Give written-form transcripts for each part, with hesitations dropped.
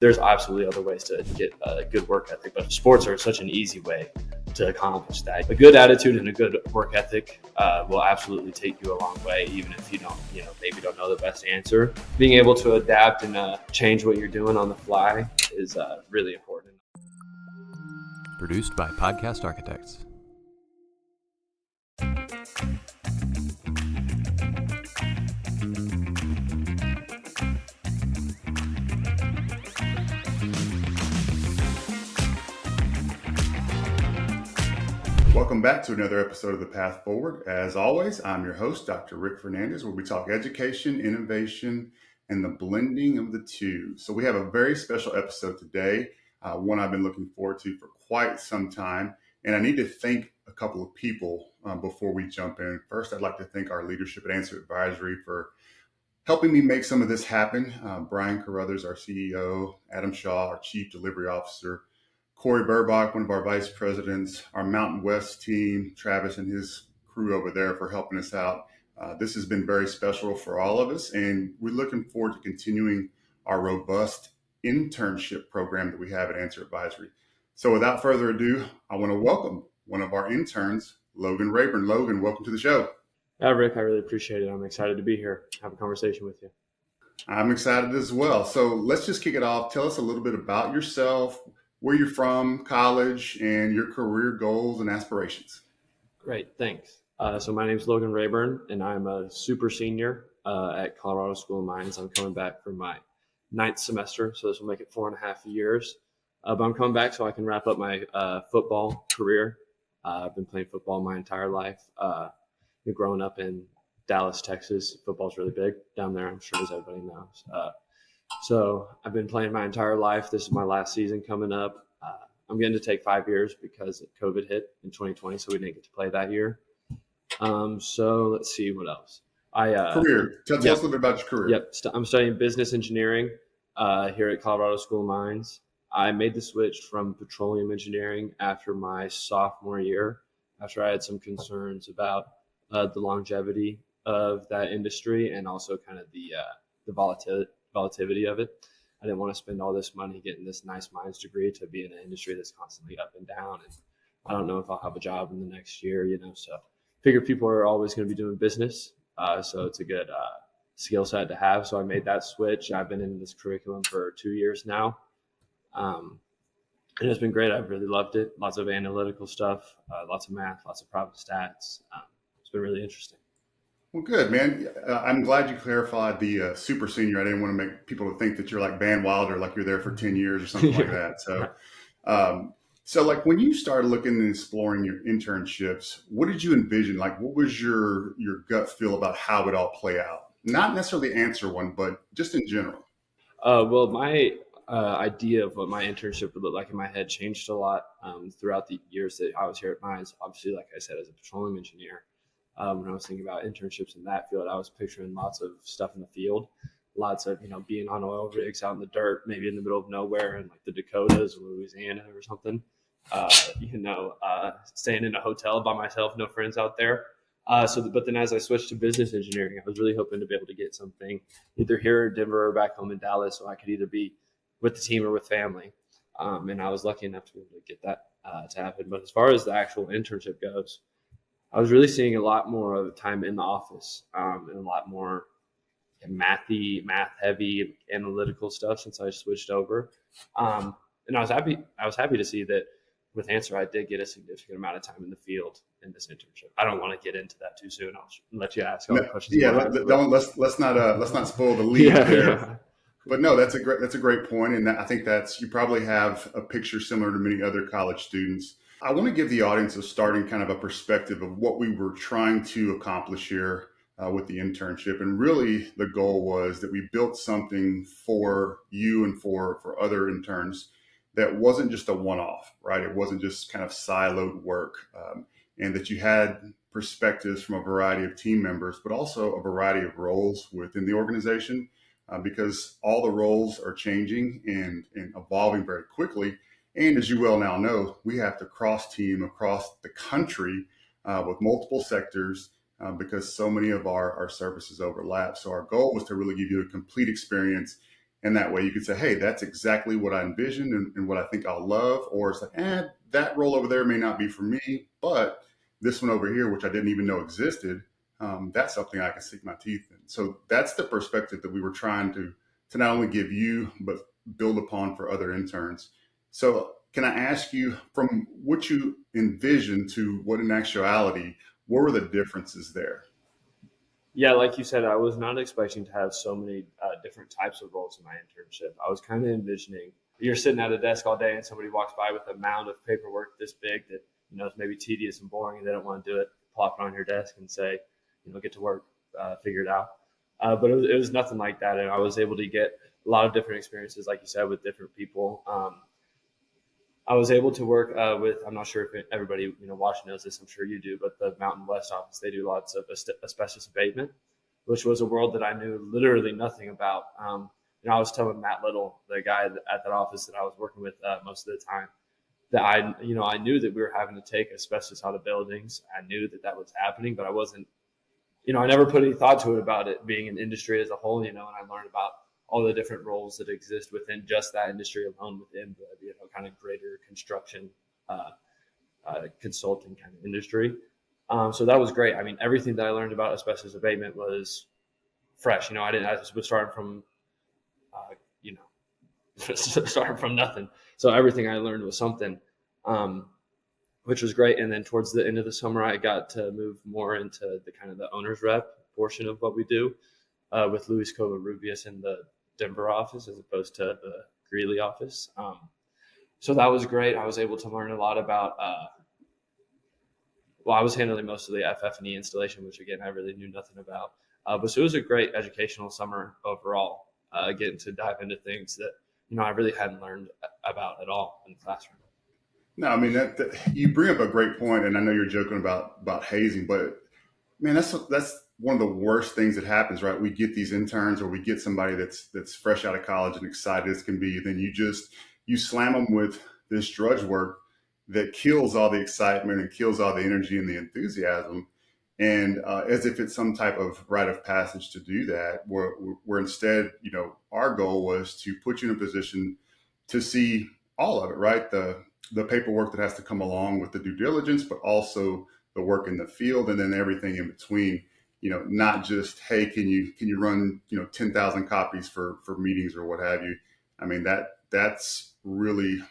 There's absolutely other ways to get a good work ethic, but sports are such an easy way to accomplish that. A good attitude and a good work ethic will absolutely take you a long way, even if you don't, maybe don't know the best answer. Being able to adapt and change what you're doing on the fly is really important. Produced by Podcast Architects. Welcome back to another episode of The Path Forward. As always, I'm your host, Dr. Rick Fernandez, where we talk education, innovation, and the blending of the two. So we have a very special episode today, one I've been looking forward to for quite some time. And I need to thank a couple of people before we jump in. First, I'd like to thank our leadership at Anser Advisory for helping me make some of this happen. Brian Carruthers, our CEO, Adam Shaw, our Chief Delivery Officer, Corey Burbach, one of our vice presidents, our Mountain West team, Travis and his crew over there for helping us out. This has been very special for all of us, and we're looking forward to continuing our robust internship program that we have at Anser Advisory. So without further ado, I want to welcome one of our interns, Logan Rayburn. Logan, welcome to the show. Rick, I really appreciate it. I'm excited to be here, have a conversation with you. I'm excited as well. So let's just kick it off. Tell us a little bit about yourself, where you're from, college, and your career goals and aspirations. Great, thanks. So my name is Logan Rayburn, and I'm a super senior at Colorado School of Mines. I'm coming back for my 9th semester, so this will make it 4.5 years. But I'm coming back so I can wrap up my football career. I've been playing football my entire life. Growing up in Dallas, Texas, football's really big down there, I'm sure as everybody knows. So I've been playing my entire life. This is my last season coming up. I'm getting to take 5 years because COVID hit in 2020, so we didn't get to play that year. So let's see what else. Career. Tell us a little bit about your career. Yep. I'm studying business engineering here at Colorado School of Mines. I made the switch from petroleum engineering after my sophomore year, after I had some concerns about the longevity of that industry and also kind of the volatility of it. I didn't want to spend all this money getting this nice mines degree to be in an industry that's constantly up and down. And I don't know if I'll have a job in the next year, so figure people are always going to be doing business. So it's a good skill set to have. So I made that switch. I've been in this curriculum for 2 years now. And it's been great. I've really loved it. Lots of analytical stuff, lots of math, lots of problem stats. It's been really interesting. Well, good, man. I'm glad you clarified the super senior. I didn't want to make people think that you're like Van Wilder, like you're there for 10 years or something like that. So, like when you started looking and exploring your internships, what did you envision? Like, what was your gut feel about how it all play out? Not necessarily answer one, but just in general. Well, my idea of what my internship would look like in my head changed a lot throughout the years that I was here at Mines. Obviously, like I said, as a petroleum engineer, when I was thinking about internships in that field, I was picturing lots of stuff in the field, lots of, being on oil rigs out in the dirt, maybe in the middle of nowhere in like the Dakotas or Louisiana or something, staying in a hotel by myself, no friends out there. But then as I switched to business engineering, I was really hoping to be able to get something either here in Denver or back home in Dallas, so I could either be with the team or with family. And I was lucky enough to be able to get that to happen. But as far as the actual internship goes, I was really seeing a lot more of time in the office and a lot more math heavy analytical stuff since I switched over. And I was happy to see that with Anser, I did get a significant amount of time in the field in this internship. I don't want to get into that too soon. I'll let you ask all the questions. Yeah, let's not spoil the lead there. Yeah. But no, that's a great point, and I think you probably have a picture similar to many other college students. I want to give the audience a starting kind of a perspective of what we were trying to accomplish here with the internship. And really the goal was that we built something for you and for other interns that wasn't just a one-off, right? It wasn't just kind of siloed work, and that you had perspectives from a variety of team members, but also a variety of roles within the organization, because all the roles are changing and evolving very quickly. And as you well now know, we have to cross-team across the country with multiple sectors because so many of our services overlap. So our goal was to really give you a complete experience And that way you could say, hey, that's exactly what I envisioned and what I think I'll love. Or it's like, that role over there may not be for me, but this one over here, which I didn't even know existed, that's something I can sink my teeth in. So that's the perspective that we were trying to not only give you, but build upon for other interns. So can I ask you, from what you envisioned to what in actuality, what were the differences there? Yeah, like you said, I was not expecting to have so many different types of roles in my internship. I was kind of envisioning you're sitting at a desk all day and somebody walks by with a mound of paperwork this big that is maybe tedious and boring and they don't want to do it. Plop it on your desk and say, get to work, figure it out. But it was nothing like that, and I was able to get a lot of different experiences, like you said, with different people. I was able to work with, I'm not sure if everybody, watching knows this, I'm sure you do, but the Mountain West office, they do lots of asbestos abatement, which was a world that I knew literally nothing about. I was telling Matt Little, the guy at that office that I was working with most of the time, that I knew that we were having to take asbestos out of buildings. I knew that was happening, but I wasn't, I never put any thought to it about it being an industry as a whole, and I learned about all the different roles that exist within just that industry alone, within the kind of greater construction consulting kind of industry. So that was great. I mean, everything that I learned about asbestos abatement was fresh. I was starting from, starting from nothing. So everything I learned was something, which was great. And then towards the end of the summer, I got to move more into the kind of the owner's rep portion of what we do with Luis Covarrubias in the Denver office as opposed to the Greeley office. So that was great. I was able to learn a lot about, I was handling most of the FF&E installation, which again, I really knew nothing about. So it was a great educational summer overall, getting to dive into things that, I really hadn't learned about at all in the classroom. No, I mean, that you bring up a great point, and I know you're joking about hazing, but man, that's one of the worst things that happens, right? We get these interns, or we get somebody that's fresh out of college and excited as can be. Then you slam them with this drudge work that kills all the excitement and kills all the energy and the enthusiasm. And as if it's some type of rite of passage to do that, where instead, our goal was to put you in a position to see all of it, right? The paperwork that has to come along with the due diligence, but also the work in the field, and then everything in between. Not just, hey, can you run 10,000 copies for meetings or what have you. I mean, that's really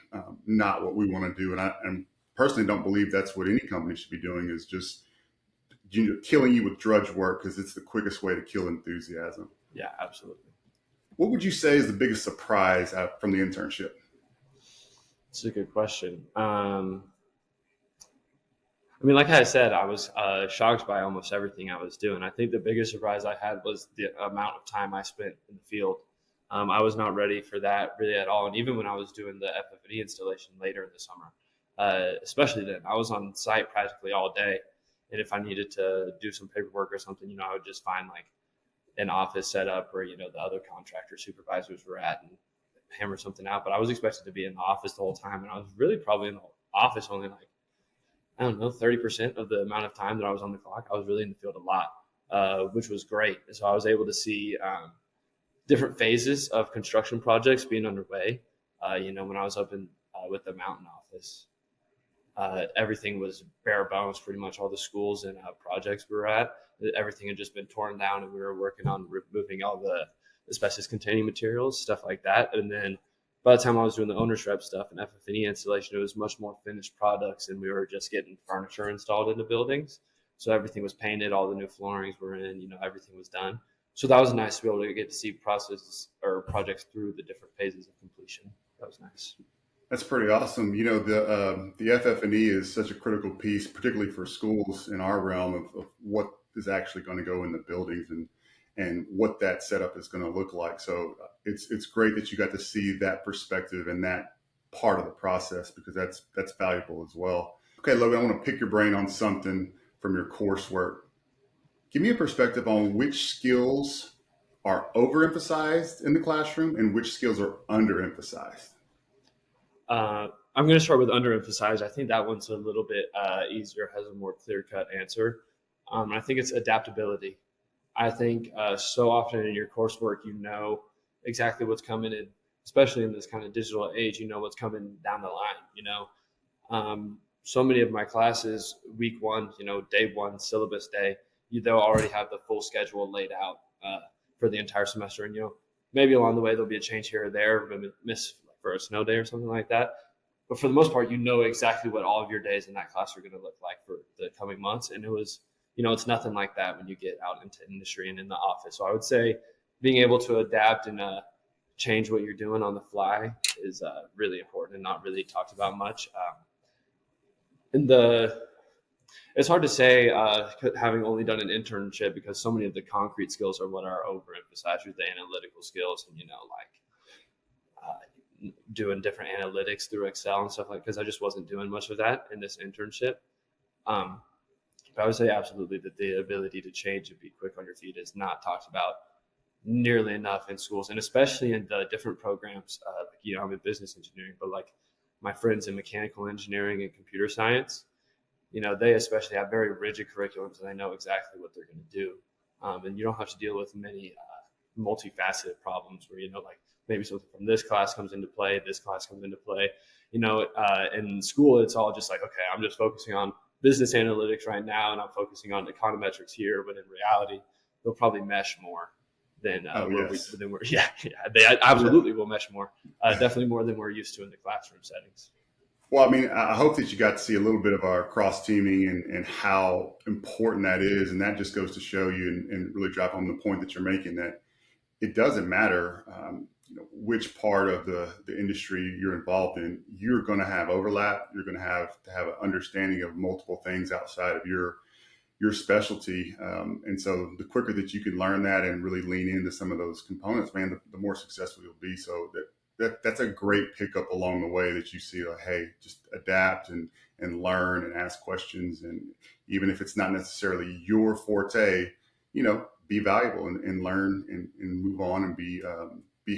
not what we want to do, and I personally don't believe that's what any company should be doing, is just killing you with drudge work, because it's the quickest way to kill enthusiasm. Yeah, absolutely. What would you say is the biggest surprise from the internship? That's a good question. Like I said, I was shocked by almost everything I was doing. I think the biggest surprise I had was the amount of time I spent in the field. I was not ready for that really at all. And even when I was doing the FF&E installation later in the summer, especially then, I was on site practically all day. And if I needed to do some paperwork or something, I would just find like an office set up where, the other contractor supervisors were at and hammer something out. But I was expected to be in the office the whole time. And I was really probably in the office only like, 30% of the amount of time that I was on the clock. I was really in the field a lot, which was great. So I was able to see different phases of construction projects being underway. When I was up in with the mountain office, everything was bare bones. Pretty much all the schools and projects we were at, everything had just been torn down, and we were working on removing all the asbestos-containing materials, stuff like that. And then by the time I was doing the owner's rep stuff and FF&E installation, it was much more finished products, and we were just getting furniture installed into buildings. So everything was painted, all the new floorings were in, everything was done. So that was nice to be able to get to see processes or projects through the different phases of completion. That was nice. That's pretty awesome. The FF&E is such a critical piece, particularly for schools in our realm of what is actually going to go in the buildings and what that setup is going to look like. So it's great that you got to see that perspective and that part of the process, because that's valuable as well. Okay, Logan, I want to pick your brain on something from your coursework. Give me a perspective on which skills are overemphasized in the classroom and which skills are underemphasized. I'm going to start with underemphasized. I think that one's a little bit easier, has a more clear-cut answer. I think it's adaptability. I think so often in your coursework, exactly what's coming in, especially in this kind of digital age. You know what's coming down the line. So many of my classes, week one, day one, syllabus day, they'll already have the full schedule laid out for the entire semester. And, maybe along the way, there'll be a change here or there, miss for a snow day or something like that. But for the most part, exactly what all of your days in that class are going to look like for the coming months. And it was, it's nothing like that when you get out into industry and in the office. So I would say being able to adapt and change what you're doing on the fly is really important and not really talked about much. It's hard to say having only done an internship, because so many of the concrete skills are what are overemphasized with the analytical skills and, doing different analytics through Excel and stuff because I just wasn't doing much of that in this internship. But I would say absolutely that the ability to change and be quick on your feet is not talked about nearly enough in schools, and especially in the different programs. I'm in business engineering, but like my friends in mechanical engineering and computer science, they especially have very rigid curriculums, and they know exactly what they're going to do. And you don't have to deal with many multifaceted problems where, maybe something from this class comes into play, this class comes into play. In school, it's all just like, okay, I'm just focusing on business analytics right now, and I'm focusing on econometrics here. But in reality, they'll probably mesh more than they absolutely will mesh more, definitely more than we're used to in the classroom settings. Well, I mean, I hope that you got to see a little bit of our cross-teaming and how important that is. And that just goes to show you and really drive home the point that you're making, that it doesn't matter which part of the industry you're involved in. You're going to have overlap. You're going to have an understanding of multiple things outside of your specialty. And so the quicker that you can learn that and really lean into some of those components, man, the more successful you'll be. So that's a great pickup along the way, that you see, like, hey, just adapt and learn and ask questions. And even if it's not necessarily your forte, be valuable and learn and move on and be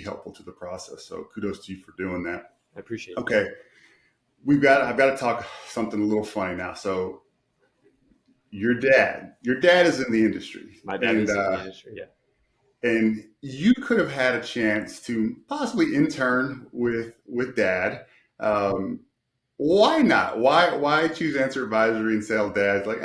helpful to the process. So kudos to you for doing that. I appreciate it. Okay. I've got to talk something a little funny now. So your dad is in the industry. My dad is in the industry. Yeah. And you could have had a chance to possibly intern with Dad. Why not? Why choose Anser Advisory and sell Dad's like,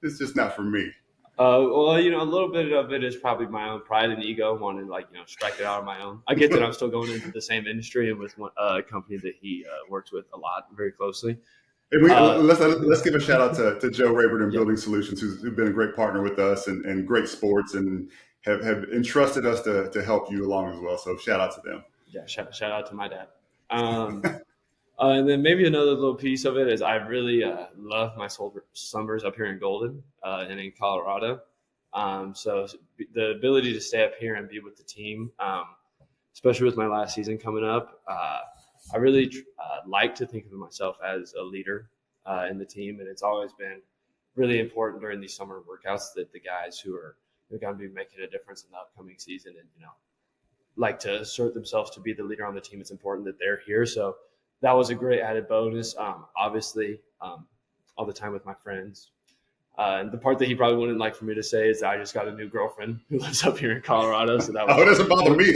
it's just not for me? Well, a little bit of it is probably my own pride and ego, wanting to strike it out on my own. I get that I'm still going into the same industry and with one company that he works with a lot, very closely. And let's give a shout out to Joe Rayburn and Building Solutions, who's been a great partner with us and great sports, and have entrusted us to help you along as well. So shout out to them. Yeah, shout out to my dad. And then maybe another little piece of it is I really love my summers up here in Golden and in Colorado. So the ability to stay up here and be with the team, especially with my last season coming up, I really like to think of myself as a leader in the team. And it's always been really important during these summer workouts that the guys who are going to be making a difference in the upcoming season and, like to assert themselves to be the leader on the team. It's important that they're here. So that was a great added bonus. Obviously, all the time with my friends. And the part that he probably wouldn't like for me to say is that I just got a new girlfriend who lives up here in Colorado. So that was, it doesn't bother me.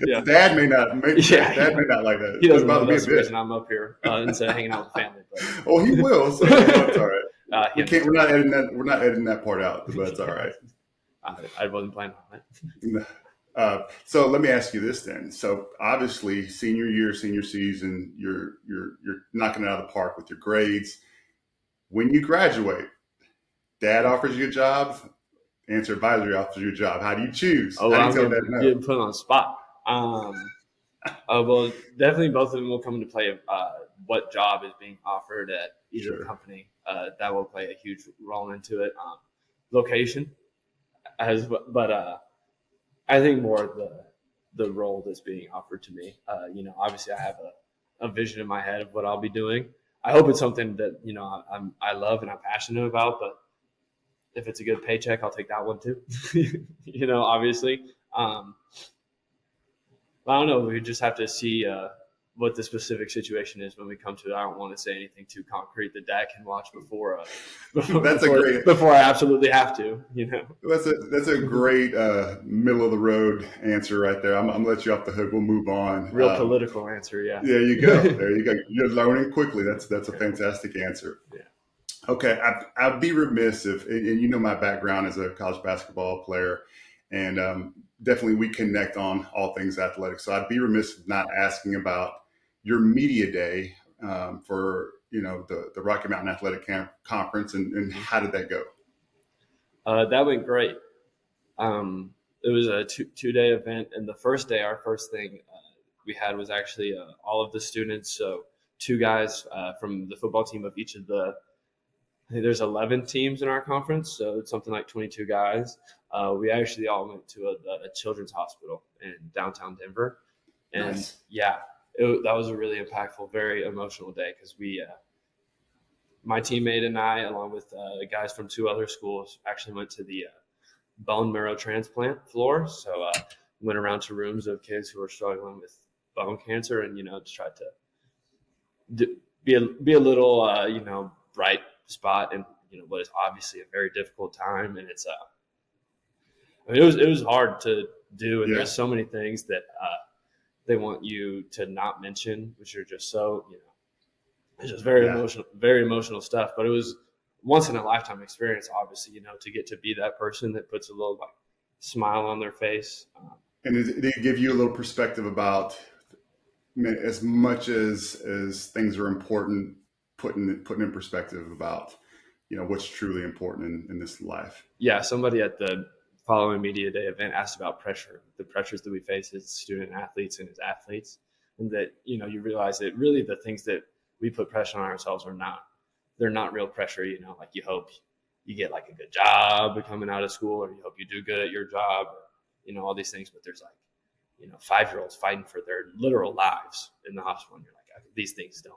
Yeah. Dad may not like that. He doesn't know that's the reason I'm up here instead of hanging out with family. But. Oh, he will. So that's all right. We're not editing that. We're not editing that part out. But that's all right. I wasn't planning on it. So let me ask you this then. So obviously, senior season, you're knocking it out of the park with your grades. When you graduate, Dad offers you a job, Anser Advisory offers you a job. How do you choose? Oh, How do you tell Dad no? Getting put on the spot. Well, definitely both of them will come into play. What job is being offered at either company? That will play a huge role into it. Location, but I think more the role that's being offered to me. Obviously I have a vision in my head of what I'll be doing. I hope it's something that I love and I'm passionate about. But if it's a good paycheck, I'll take that one too. Obviously. I don't know. We just have to see what the specific situation is when we come to it. I don't want to say anything too concrete that Dad can watch before before I absolutely have to, That's a great middle of the road answer right there. I'm gonna let you off the hook. We'll move on. Real political answer, yeah. There you go. There you go. You're learning quickly. That's a fantastic answer. Yeah. Okay, I'd be remiss if, and you know my background as a college basketball player, and definitely we connect on all things athletics. So I'd be remiss not asking about your media day for the Rocky Mountain Athletic Conference, and how did that go? That went great. It was a two-day event, and the first day, our first thing we had was actually all of the students. So 2 guys from the football team of each of I think there's 11 teams in our conference, so it's something like 22 guys. We actually all went to a children's hospital in downtown Denver. And Nice. that was a really impactful, very emotional day because my teammate and I, along with guys from 2 other schools, actually went to the bone marrow transplant floor. So went around to rooms of kids who were struggling with bone cancer and, just tried to be a little, bright spot in, what is obviously a very difficult time. And it's, it was hard to do. And there's so many things that they want you to not mention, which are just so, it's just very emotional stuff. But it was once in a lifetime experience, obviously, to get to be that person that puts a little smile on their face. And did it give you a little perspective about, as much as things are important, putting in perspective about, what's truly important in this life? Yeah, somebody at the following media day event asked about pressure, the pressures that we face as student athletes and as athletes, and that you realize that really the things that we put pressure on ourselves they're not real pressure. Like you hope you get like a good job coming out of school, or you hope you do good at your job, or, all these things. But there's 5-year-olds fighting for their literal lives in the hospital, and you're like, these things don't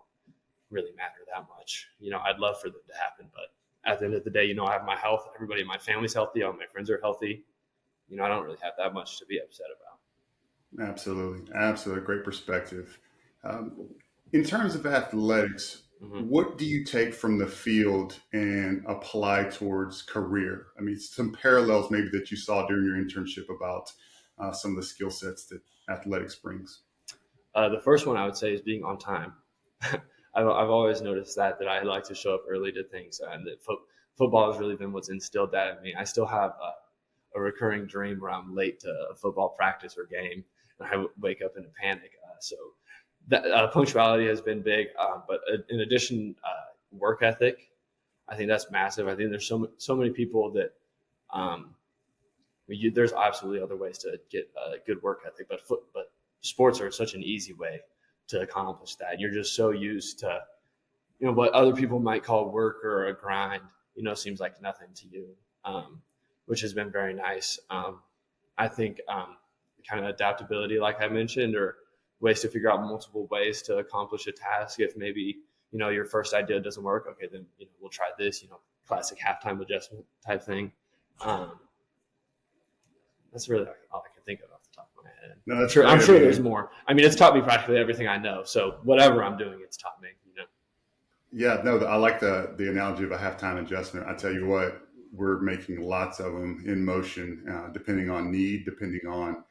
really matter that much. I'd love for them to happen, but at the end of the day, I have my health. Everybody in my family's healthy. All my friends are healthy. I don't really have that much to be upset about. Absolutely. Great perspective. In terms of athletics, what do you take from the field and apply towards career? I mean, some parallels maybe that you saw during your internship about some of the skill sets that athletics brings. The first one I would say is being on time. I've always noticed that I like to show up early to things, and that football has really been what's instilled that in me. I still have a recurring dream where I'm late to a football practice or game, and I wake up in a panic. So that punctuality has been big, but in addition, work ethic, I think that's massive. I think there's so many people that there's absolutely other ways to get a good work ethic, but sports are such an easy way to accomplish that. You're just so used to, what other people might call work or a grind, seems like nothing to you, which has been very nice. I think kind of adaptability, like I mentioned, or ways to figure out multiple ways to accomplish a task. If maybe, your first idea doesn't work, okay, then, we'll try this, classic halftime adjustment type thing. That's really all I can think of off the top of my head. No, I'm sure there's more. I mean, it's taught me practically everything I know. So whatever I'm doing, it's taught me, Yeah, no, I like the analogy of a halftime adjustment. I tell you what, we're making lots of them in motion, depending on need, depending on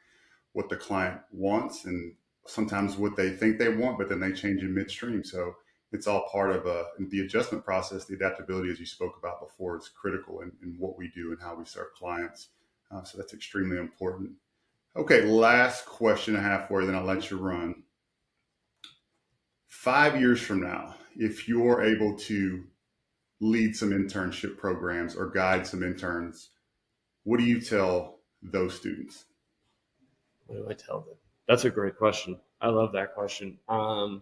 what the client wants, and sometimes what they think they want, but then they change in midstream. So it's all part of the adjustment process. The adaptability, as you spoke about before, is critical in what we do and how we serve clients. So that's extremely important. Okay, last question I have for you, then I'll let you run. 5 years from now, if you're able to lead some internship programs or guide some interns, what do you tell those students? What do I tell them? That's a great question. I love that question. I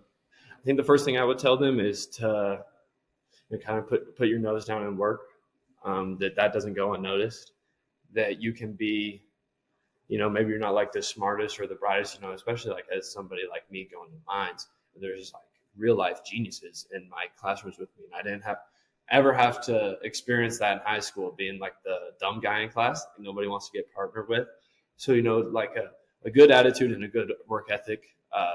think the first thing I would tell them is to kind of put your nose down and work, that doesn't go unnoticed, that you can be, maybe you're not like the smartest or the brightest, especially like as somebody like me going to mines, there's like real life geniuses in my classrooms with me. And I didn't ever have to experience that in high school, being like the dumb guy in class that nobody wants to get partnered with. So, like a good attitude and a good work ethic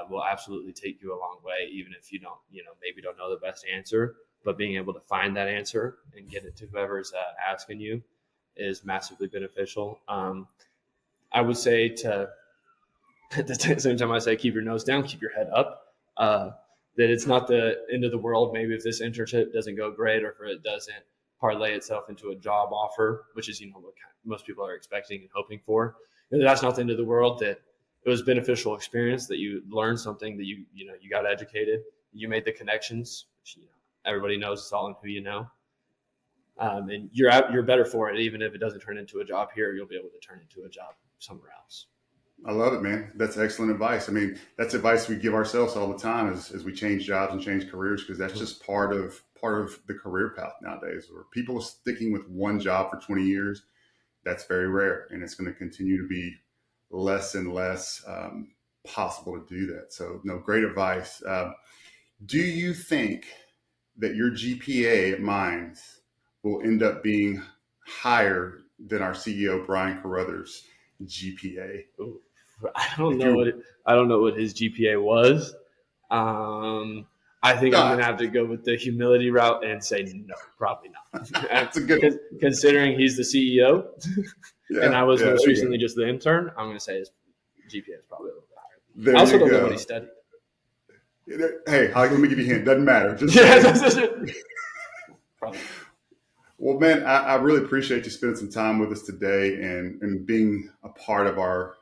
will absolutely take you a long way, even if you don't, maybe don't know the best answer. But being able to find that answer and get it to whoever's asking you is massively beneficial. I would say at the same time, I say keep your nose down, keep your head up. That it's not the end of the world. Maybe if this internship doesn't go great, or if it doesn't parlay itself into a job offer, which is what most people are expecting and hoping for. That's not the end of the world. That it was beneficial experience. That you learned something. That you got educated. You made the connections. Which, everybody knows it's all in who you know. And you're better for it. Even if it doesn't turn into a job here, you'll be able to turn into a job somewhere else. I love it, man. That's excellent advice. I mean, that's advice we give ourselves all the time as we change jobs and change careers, because that's just part of the career path nowadays, where people are sticking with one job for 20 years. That's very rare, and it's going to continue to be less and less possible to do that. So, no, great advice. Do you think that your GPA at Mines will end up being higher than our CEO, Brian Carruthers' GPA? Ooh. I don't know what his GPA was. I think I'm gonna have to go with the humility route and say no, probably not. That's a good. Considering he's the CEO, and I was most recently just the intern. I'm gonna say his GPA is probably a little bit higher. I also don't know what he studied. Hey, let me give you a hint. Doesn't matter. Probably. Well, man, I really appreciate you spending some time with us today and being a part of our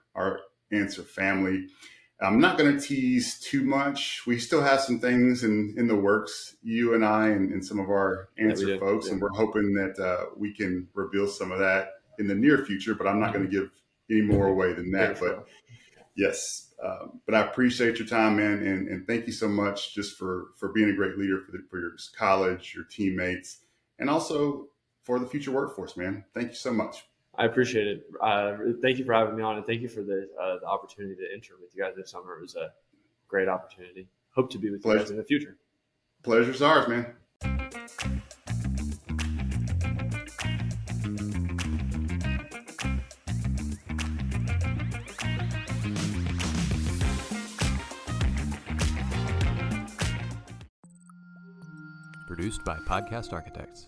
Anser family. I'm not going to tease too much. We still have some things in the works, you and I and some of our Anser folks, and we're hoping that we can reveal some of that in the near future, but I'm not going to give any more away than that. But yes, but I appreciate your time, man, and thank you so much just for being a great leader for your college, your teammates, and also for the future workforce, man. Thank you so much. I appreciate it. Thank you for having me on, and thank you for the opportunity to intern with you guys this summer. It was a great opportunity. Hope to be with you guys in the future. Pleasure's ours, man. Produced by Podcast Architects.